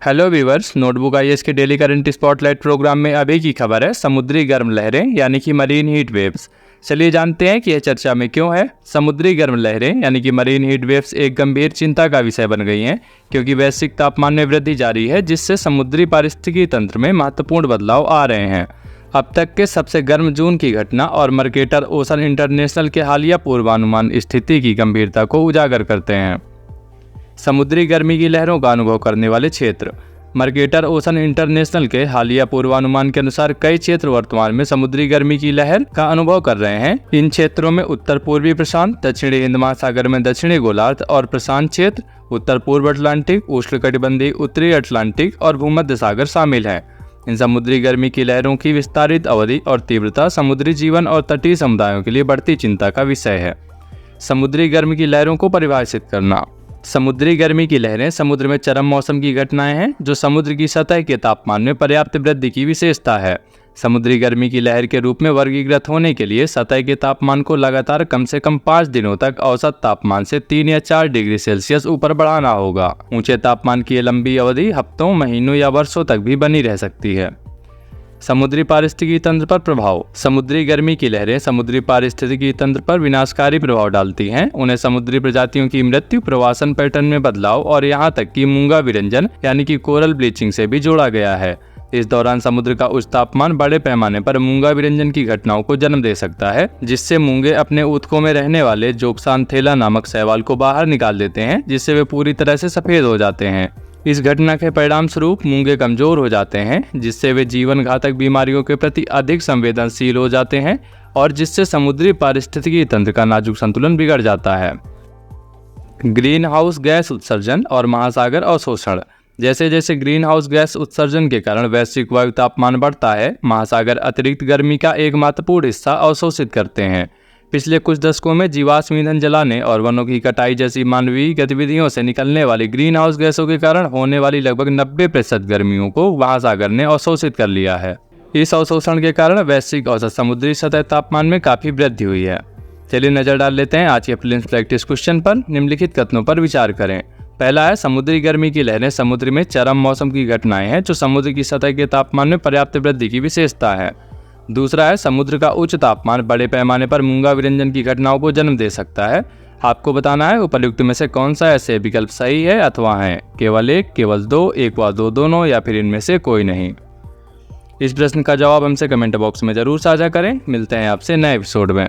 Hello viewers, notebook IAS के daily current spotlight programme में अभी की खबर है समुद्री गर्म लहरें यानी कि मरीन हीट वेव्स। चलिए जानते हैं कि यह चर्चा में क्यों है। समुद्री गर्म लहरें यानी कि मरीन हीट वेव्स एक गंभीर चिंता का विषय बन गई हैं, क्योंकि वैश्विक तापमान में वृद्धि जारी है, जिससे समुद्री पारिस्थितिकी तंत्र में महत्वपूर्ण बदलाव आ रहे हैं। अब तक के सबसे गर्म जून की घटना और मर्केटर ओशन इंटरनेशनल के हालिया पूर्वानुमान स्थिति की गंभीरता को उजागर करते हैं। समुद्री गर्मी की लहरों का अनुभव करने वाले क्षेत्र। मर्केटर ओशन इंटरनेशनल के हालिया पूर्वानुमान के अनुसार कई क्षेत्र वर्तमान में समुद्री गर्मी की लहर का अनुभव कर रहे हैं। इन क्षेत्रों में उत्तर पूर्वी प्रशांत, दक्षिणी हिंद महासागर में दक्षिणी गोलार्ध और प्रशांत क्षेत्र, उत्तर पूर्व अटलांटिक, उष्णकटिबंधीय उत्तरी अटलांटिक और भूमध्य सागर शामिल हैं। इन समुद्री गर्मी की लहरों की विस्तारित अवधि और तीव्रता समुद्री जीवन और तटीय समुदायों के लिए बढ़ती चिंता का विषय है। समुद्री गर्मी की लहरों को परिभाषित करना। समुद्री गर्मी की लहरें समुद्र में चरम मौसम की घटनाएं हैं, जो समुद्र की सतह के तापमान में पर्याप्त वृद्धि की विशेषता है। समुद्री गर्मी की लहर के रूप में वर्गीकृत होने के लिए सतह के तापमान को लगातार कम से कम 5 दिनों तक औसत तापमान से 3 या 4 डिग्री सेल्सियस ऊपर बढ़ाना होगा। ऊंचे तापमान की यह लंबी अवधि हफ्तों, महीनों या वर्षों तक भी बनी रह सकती है। समुद्री पारिस्थितिकी तंत्र पर प्रभाव। समुद्री गर्मी की लहरें समुद्री पारिस्थितिकी तंत्र पर विनाशकारी प्रभाव डालती हैं। उन्हें समुद्री प्रजातियों की मृत्यु, प्रवासन पैटर्न में बदलाव और यहाँ तक कि मूंगा विरंजन यानी कि कोरल ब्लीचिंग से भी जोड़ा गया है। इस दौरान समुद्र का उच्च तापमान बड़े पैमाने पर मूंगा विरंजन की घटनाओं को जन्म दे सकता है, जिससे मूंगे अपने ऊतकों में रहने वाले जोक्सानथेला नामक शैवाल को बाहर निकाल देते हैं, जिससे वे पूरी तरह से सफेद हो जाते हैं। इस घटना के परिणाम स्वरूप मूंगे कमजोर हो जाते हैं, जिससे वे जीवन घातक बीमारियों के प्रति अधिक संवेदनशील हो जाते हैं और जिससे समुद्री पारिस्थितिकी तंत्र का नाजुक संतुलन बिगड़ जाता है। ग्रीन हाउस गैस उत्सर्जन और महासागर अवशोषण। जैसे जैसे ग्रीन हाउस गैस उत्सर्जन के कारण वैश्विक वायु तापमान बढ़ता है, महासागर अतिरिक्त गर्मी का एक महत्वपूर्ण हिस्सा अवशोषित करते हैं। पिछले कुछ दशकों में जीवाश्म ईंधन जलाने और वनों की कटाई जैसी मानवीय गतिविधियों से निकलने वाली ग्रीन हाउस गैसों के कारण होने वाली लगभग 90% गर्मियों को महासागर ने अवशोषित कर लिया है। इस अवशोषण के कारण वैश्विक औसत समुद्री सतह तापमान में काफी वृद्धि हुई है। चलिए नजर डाल लेते हैं आज के प्रीलिम्स प्रैक्टिस क्वेश्चन पर। निम्नलिखित कथनों पर विचार करें। पहला है, समुद्री गर्मी की लहरें समुद्र में चरम मौसम की घटनाएं हैं, जो समुद्र की सतह के तापमान में पर्याप्त वृद्धि की विशेषता है। दूसरा है, समुद्र का उच्च तापमान बड़े पैमाने पर मूंगा विरंजन की घटनाओं को जन्म दे सकता है। आपको बताना है उपयुक्त में से कौन सा ऐसे विकल्प सही है अथवा है केवल एक, केवल दो, एक व दो दोनों, या फिर इनमें से कोई नहीं। इस प्रश्न का जवाब हमसे कमेंट बॉक्स में जरूर साझा करें। मिलते हैं आपसे नए एपिसोड में।